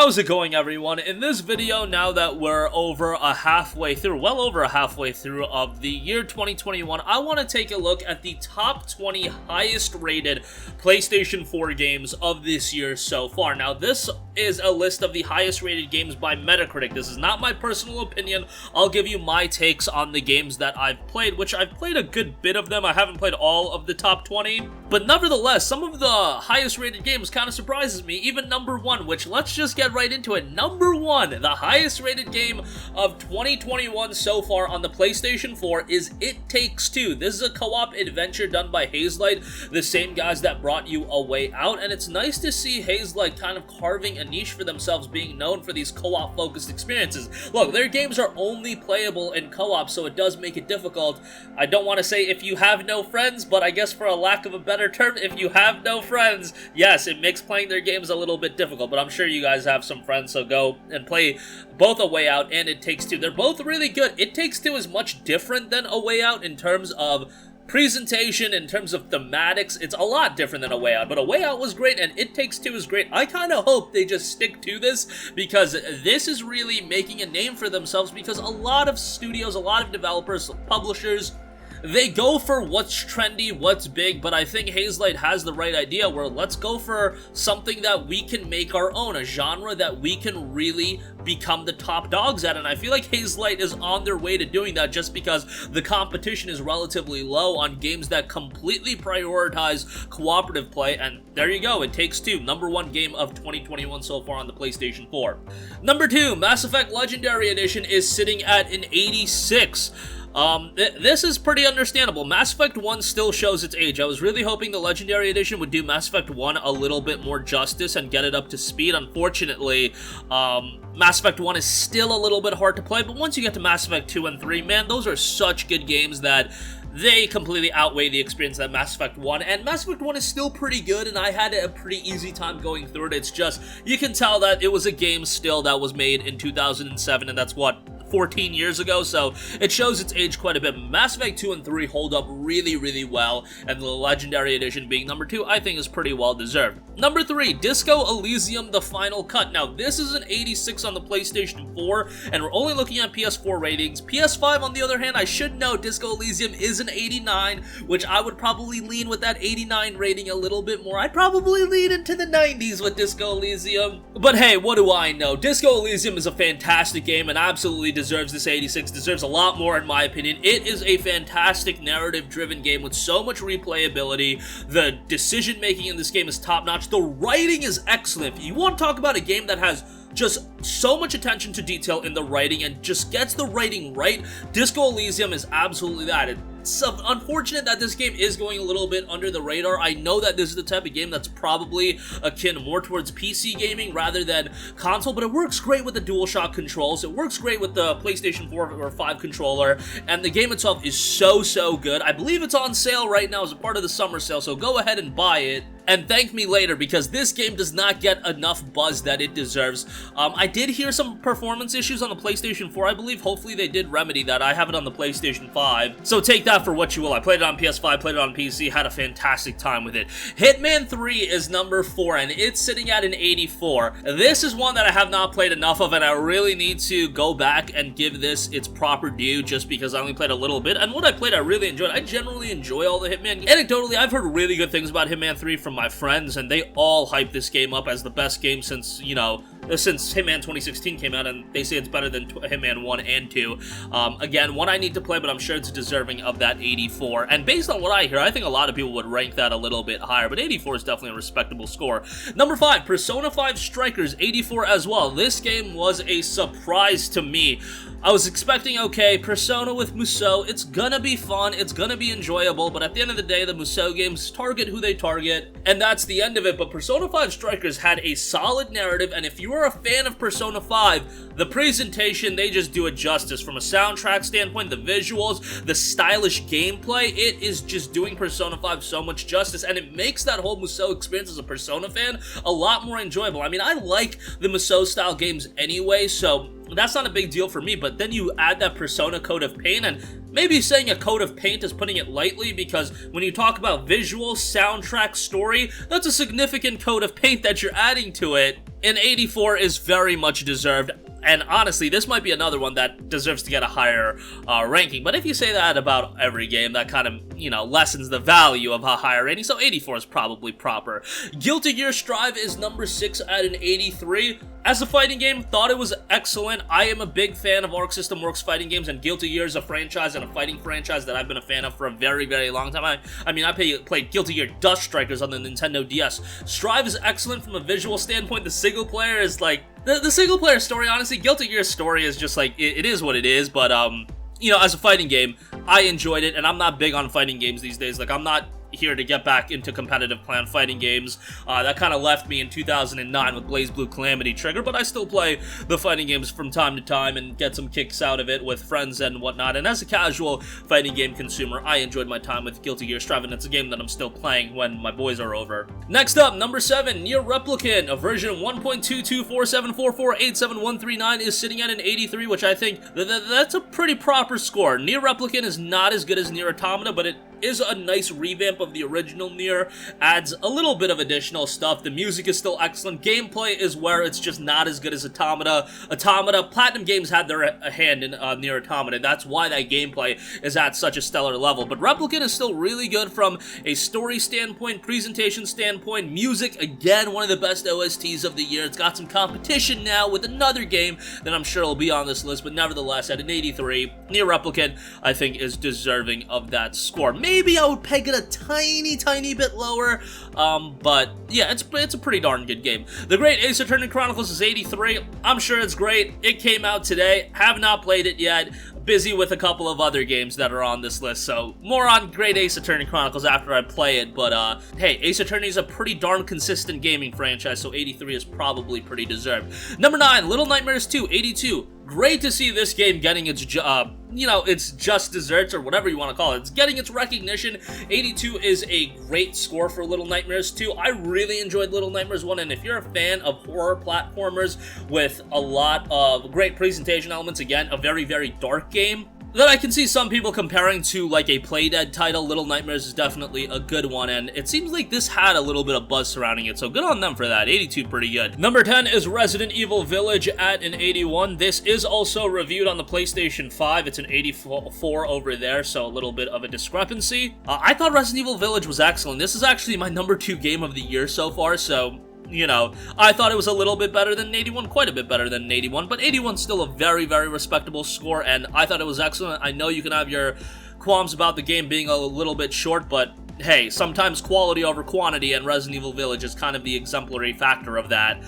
How's it going, everyone? In this video, now that we're well over a halfway through of the year 2021, I want to take a look at the top 20 highest rated PlayStation 4 games of this year so far. Now, this is a list of the highest rated games by Metacritic. This is not my personal opinion. I'll give you my takes on the games that I've played, which I've played a good bit of them. I haven't played all of the top 20, but nevertheless, some of the highest rated games kind of surprises me. Even number one, which let's just get right into it. Number one, the highest rated game of 2021 so far on the PlayStation 4 is It Takes Two. This is a co-op adventure done by Hazelight, the same guys that brought you A Way Out, and it's nice to see Hazelight kind of carving a niche for themselves, being known for these co-op focused experiences. Look, their games are only playable in co-op, so it does make it difficult. I don't want to say if you have no friends, but I guess for a lack of a better term, if you have no friends, yes, it makes playing their games a little bit difficult, but I'm sure you guys have some friends, so go and play both A Way Out and It Takes Two. They're both really good. It Takes Two is much different than A Way Out in terms of presentation, in terms of thematics. It's a lot different than A Way Out, but A Way Out was great and It Takes Two is great. I kind of hope they just stick to this, because this is really making a name for themselves, because a lot of studios, a lot of developers, publishers, they go for what's trendy, what's big, but I think Hazelight has the right idea where let's go for something that we can make our own, a genre that we can really become the top dogs at, and I feel like Hazelight is on their way to doing that just because the competition is relatively low on games that completely prioritize cooperative play, and there you go, It Takes Two, number one game of 2021 so far on the PlayStation 4. Number two, Mass Effect Legendary Edition is sitting at an 86. This is pretty understandable. Mass Effect 1 still shows its age. I was really hoping the Legendary Edition would do Mass Effect 1 a little bit more justice and get it up to speed. Unfortunately, Mass Effect 1 is still a little bit hard to play, but once you get to Mass Effect 2 and 3, man, those are such good games that they completely outweigh the experience that Mass Effect 1, and Mass Effect 1 is still pretty good, and I had a pretty easy time going through it. It's just, you can tell that it was a game still that was made in 2007, and that's what, 14 years ago, so it shows its age quite a bit. Mass Effect 2 and 3 hold up really, really well, and the Legendary Edition being number 2, I think is pretty well deserved. Number 3, Disco Elysium: The Final Cut. Now, this is an 86 on the PlayStation 4, and we're only looking at PS4 ratings. PS5, on the other hand, I should note, Disco Elysium is an 89, which I would probably lean with that 89 rating a little bit more. I'd probably lean into the 90s with Disco Elysium. But hey, what do I know? Disco Elysium is a fantastic game and absolutely deserves this 86, deserves a lot more in my opinion. It is a fantastic narrative-driven game with so much replayability. The decision-making in this game is top-notch. The writing is excellent. If you want to talk about a game that has just so much attention to detail in the writing and just gets the writing right, Disco Elysium is absolutely that. It's unfortunate that this game is going a little bit under the radar. I know that this is the type of game that's probably akin more towards PC gaming rather than console, but it works great with the DualShock controls. It works great with the PlayStation 4 or 5 controller, and the game itself is so good. I believe it's on sale right now as a part of the summer sale, so go ahead and buy it and thank me later, because this game does not get enough buzz that it deserves. I did hear some performance issues on the PlayStation 4, I believe. Hopefully they did remedy that. I have it on the PlayStation 5, so take that for what you will. I played it on PS5, played it on PC, had a fantastic time with it. Hitman 3 is number 4, and it's sitting at an 84. This is one that I have not played enough of, and I really need to go back and give this its proper due, just because I only played a little bit, and what I played I really enjoyed. I generally enjoy all the Hitman. Anecdotally, I've heard really good things about Hitman 3 from my friends, and they all hype this game up as the best game since, you know, since Hitman 2016 came out, and they say it's better than Hitman 1 and 2. Again, one I need to play, but I'm sure it's deserving of that 84. And based on what I hear, I think a lot of people would rank that a little bit higher, but 84 is definitely a respectable score. Number 5, Persona 5 Strikers, 84 as well. This game was a surprise to me. I was expecting, okay, Persona with Musou, it's gonna be fun, it's gonna be enjoyable, but at the end of the day, the Musou games target who they target, and that's the end of it. But Persona 5 Strikers had a solid narrative, and if you are a fan of Persona 5, the presentation, they just do it justice. From a soundtrack standpoint, the visuals, the stylish gameplay, it is just doing Persona 5 so much justice, and it makes that whole Musou experience as a Persona fan a lot more enjoyable. I mean, I like the Musou style games anyway, so that's not a big deal for me, but then you add that Persona coat of paint, and maybe saying a coat of paint is putting it lightly, because when you talk about visual, soundtrack, story, that's a significant coat of paint that you're adding to it, and 84 is very much deserved. And honestly, this might be another one that deserves to get a higher ranking. But if you say that about every game, that kind of, you know, lessens the value of a higher rating. So 84 is probably proper. Guilty Gear Strive is number 6 at an 83. As a fighting game, thought it was excellent. I am a big fan of Arc System Works fighting games, and Guilty Gear is a franchise and a fighting franchise that I've been a fan of for a very, very long time. I mean, I played Guilty Gear Dust Strikers on the Nintendo DS. Strive is excellent from a visual standpoint. The single player is like... The single player story, honestly, Guilty Gear's story is just like, it is what it is, but, you know, as a fighting game, I enjoyed it, and I'm not big on fighting games these days. Like, I'm not here to get back into competitive clan fighting games. That kind of left me in 2009 with BlazBlue Calamity Trigger, but I still play the fighting games from time to time and get some kicks out of it with friends and whatnot. And as a casual fighting game consumer, I enjoyed my time with Guilty Gear Strive, and it's a game that I'm still playing when my boys are over. Next up, number 7, NieR Replicant, a version 1.22474487139 is sitting at an 83, which I think that's a pretty proper score. NieR Replicant is not as good as NieR Automata, but it is a nice revamp of the original NieR, adds a little bit of additional stuff. The music is still excellent. Gameplay is where it's just not as good as Automata. Platinum Games had their hand in NieR Automata. That's why that gameplay is at such a stellar level. But Replicant is still really good from a story standpoint, presentation standpoint, music, again, one of the best OSTs of the year. It's got some competition now with another game that I'm sure will be on this list, but nevertheless, at an 83, NieR Replicant, I think, is deserving of that score. Maybe I would peg it a tiny bit lower, but yeah, it's a pretty darn good game. The Great Ace Attorney Chronicles is 83. I'm sure it's great. It came out today. Have not played it yet. Busy with a couple of other games that are on this list, so more on Great Ace Attorney Chronicles after I play it, but hey, Ace Attorney is a pretty darn consistent gaming franchise, so 83 is probably pretty deserved. Number 9, Little Nightmares 2, 82. Great to see this game getting its, you know, its just desserts, or whatever you want to call it. It's getting its recognition. 82 is a great score for Little Nightmares 2. I really enjoyed Little Nightmares 1, and if you're a fan of horror platformers with a lot of great presentation elements, again, a very, very dark game, that I can see some people comparing to like a Playdead title. Little Nightmares is definitely a good one, and it seems like this had a little bit of buzz surrounding it, so good on them for that. 82, pretty good. Number 10 is Resident Evil Village at an 81. This is also reviewed on the PlayStation 5. It's an 84 over there, so a little bit of a discrepancy. I thought Resident Evil Village was excellent. This is actually my number 2 game of the year so far, so... you know, I thought it was a little bit better than 81, quite a bit better than 81, but 81's still a very, very respectable score, and I thought it was excellent. I know you can have your qualms about the game being a little bit short, but hey, sometimes quality over quantity, and Resident Evil Village is kind of the exemplary factor of that,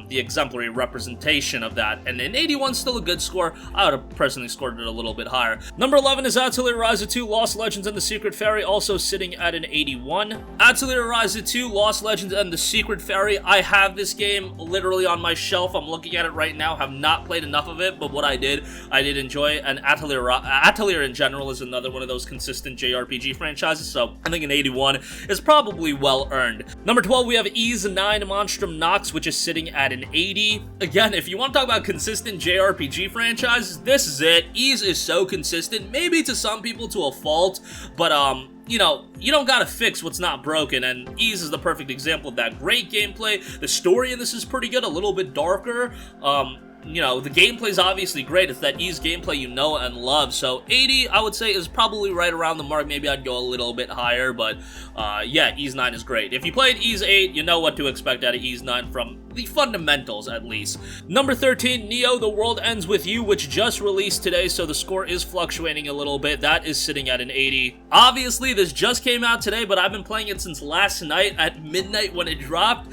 the exemplary representation of that, and in 81 still a good score. I would have personally scored it a little bit higher. Number 11 is Atelier Ryza 2, Lost Legends and the Secret Fairy, also sitting at an 81. Atelier Ryza 2, Lost Legends and the Secret Fairy, I have this game literally on my shelf. I'm looking at it right now, have not played enough of it, but what I did enjoy it, and Atelier in general is another one of those consistent JRPG franchises, so I think an 81 is probably well earned. Number 12, we have Ys 9 Monstrum Nox, which is sitting at an 80. Again, if you want to talk about consistent JRPG franchises, this is it. Ys is so consistent, maybe to some people to a fault, but you know, you don't gotta fix what's not broken, and Ys is the perfect example of that. Great gameplay. The story in this is pretty good, a little bit darker. You know, the gameplay's obviously great. It's that Ys gameplay you know and love. So 80, I would say, is probably right around the mark. Maybe I'd go a little bit higher, but yeah, Ys 9 is great. If you played Ys 8, you know what to expect out of Ys 9 from the fundamentals, at least. Number 13, Neo, The World Ends With You, which just released today, so the score is fluctuating a little bit. That is sitting at an 80. Obviously, this just came out today, but I've been playing it since last night at midnight when it dropped.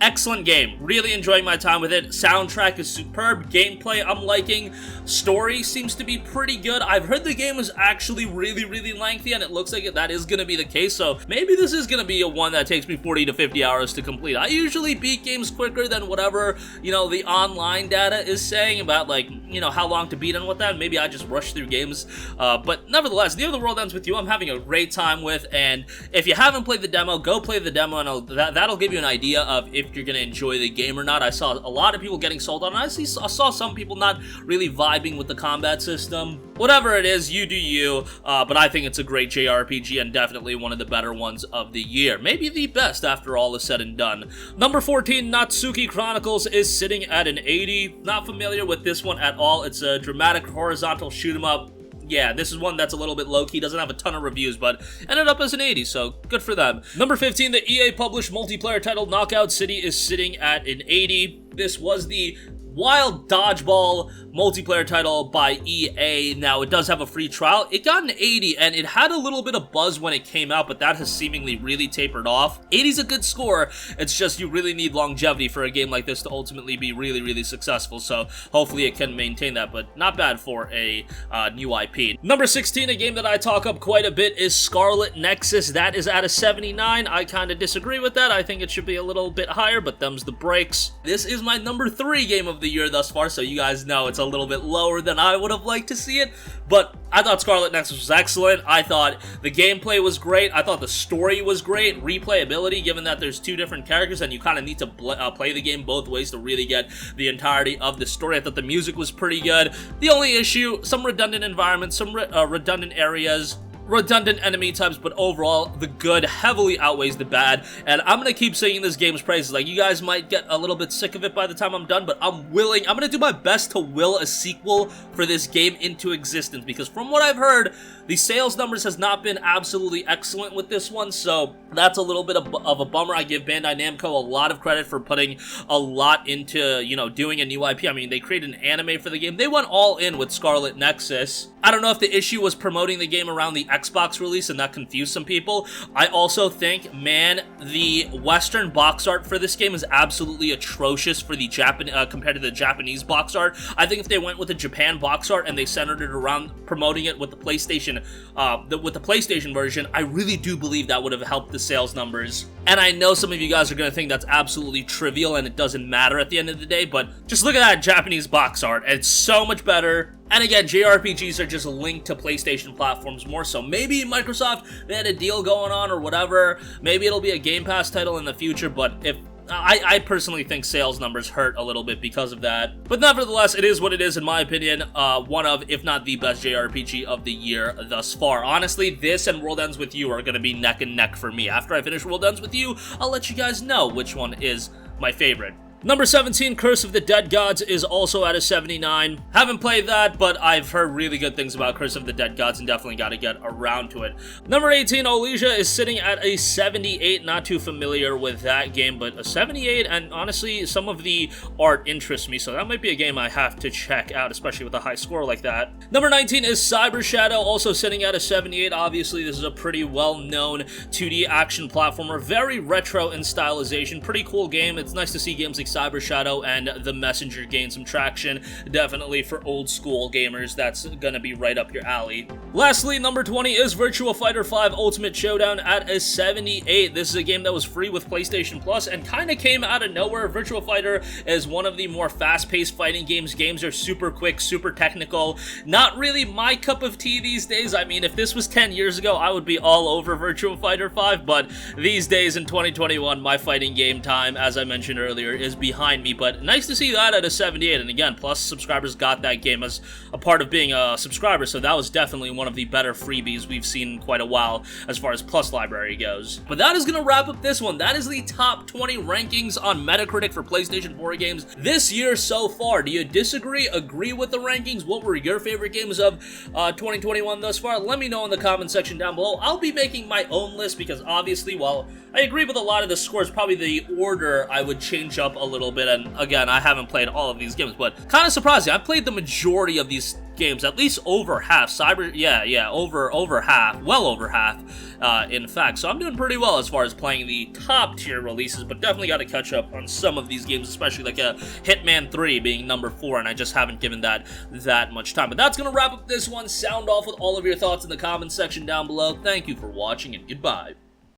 Excellent game. Really enjoying my time with it. Soundtrack is superb. Gameplay, I'm liking. Story seems to be pretty good. I've heard the game is actually really, really lengthy, and it looks like that is going to be the case, so maybe this is going to be a one that takes me 40 to 50 hours to complete. I usually beat games quicker than whatever, you know, the online data is saying about, like, you know, how long to beat and what that. Maybe I just rush through games, but nevertheless, NieR The World Ends With You, I'm having a great time with, and if you haven't played the demo, go play the demo, and that'll give you an idea of if you're going to enjoy the game or not. I saw a lot of people getting sold on it. honestly saw some people not really vibing with the combat system. Whatever it is, you do you, but I think it's a great JRPG and definitely one of the better ones of the year. Maybe the best after all is said and done. Number 14, Natsuki Chronicles is sitting at an 80. Not familiar with this one at all. It's a dramatic horizontal shoot 'em up. Yeah, this is one that's a little bit low-key, doesn't have a ton of reviews, but ended up as an 80, so good for them. Number 15, the EA-published multiplayer title Knockout City is sitting at an 80. This was the wild dodgeball multiplayer title by EA. Now, it does have a free trial. It got an 80, and it had a little bit of buzz when it came out, but that has seemingly really tapered off. 80 is a good score. It's just you really need longevity for a game like this to ultimately be really, really successful, so hopefully it can maintain that, but not bad for a new IP. Number 16, a game that I talk up quite a bit, is Scarlet Nexus. That is at a 79. I kind of disagree with that. I think it should be a little bit higher, but them's the breaks. This is my number 3 game of the year thus far, so you guys know it's a little bit lower than I would have liked to see it, but I thought Scarlet Nexus was excellent. I thought the gameplay was great. I thought the story was great. Replayability, given that there's 2 different characters and you kind of need to play the game both ways to really get the entirety of the story. I thought the music was pretty good. The only issue, some redundant environments, some redundant areas, redundant enemy types, but overall, the good heavily outweighs the bad, and I'm gonna keep singing this game's praises. Like, you guys might get a little bit sick of it by the time I'm done, but I'm gonna do my best to will a sequel for this game into existence, because from what I've heard, the sales numbers has not been absolutely excellent with this one, so that's a little bit of a bummer. I give Bandai Namco a lot of credit for putting a lot into, you know, doing a new IP. I mean, they created an anime for the game. They went all in with Scarlet Nexus. I don't know if the issue was promoting the game around the Xbox release and that confused some people. I also think, man, the Western box art for this game is absolutely atrocious for the compared to the Japanese box art. I think if they went with the Japan box art and they centered it around promoting it with the PlayStation version, I really do believe that would have helped the sales numbers. And I know some of you guys are going to think that's absolutely trivial and it doesn't matter at the end of the day, but just look at that Japanese box art. It's so much better. And again, JRPGs are just linked to PlayStation platforms more so. Maybe Microsoft, they had a deal going on or whatever. Maybe it'll be a Game Pass title in the future, but if I personally think sales numbers hurt a little bit because of that. But nevertheless, it is what it is, in my opinion. One of, if not the best JRPG of the year thus far. Honestly, this and World Ends With You are going to be neck and neck for me. After I finish World Ends With You, I'll let you guys know which one is my favorite. Number 17, Curse of the Dead Gods is also at a 79. Haven't played that, but I've heard really good things about Curse of the Dead Gods and definitely got to get around to it. Number 18, Elysium is sitting at a 78. Not too familiar with that game, but a 78, and honestly, some of the art interests me, so that might be a game I have to check out, especially with a high score like that. Number 19 is Cyber Shadow, also sitting at a 78. Obviously, this is a pretty well-known 2D action platformer, very retro in stylization, pretty cool game. It's nice to see games like Cyber Shadow and The Messenger gain some traction. Definitely for old school gamers, that's gonna be right up your alley. Lastly, number 20 is Virtua Fighter 5 Ultimate Showdown at a 78. This is a game that was free with PlayStation Plus and kind of came out of nowhere. Virtua Fighter is one of the more fast-paced fighting games. Games are super quick, super technical. Not really my cup of tea these days. I mean, if this was 10 years ago, I would be all over Virtua Fighter 5, but these days in 2021, my fighting game time, as I mentioned earlier, is behind me, but nice to see that at a 78, and again, Plus subscribers got that game as a part of being a subscriber, so that was definitely one of the better freebies we've seen in quite a while as far as Plus library goes. But that is going to wrap up this one. That is the top 20 rankings on Metacritic for PlayStation 4 games this year so far. Do you disagree, agree with the rankings? What were your favorite games of 2021 thus far? Let me know in the comment section down below. I'll be making my own list because obviously, while I agree with a lot of the scores, probably the order I would change up a little bit. And again, I haven't played all of these games, but kind of surprising. I've played the majority of these games, at least over half. Over half, well over half, in fact. So I'm doing pretty well as far as playing the top tier releases, but definitely got to catch up on some of these games, especially like Hitman 3 being number 4, and I just haven't given that much time. But that's going to wrap up this one. Sound off with all of your thoughts in the comments section down below. Thank you for watching, and goodbye.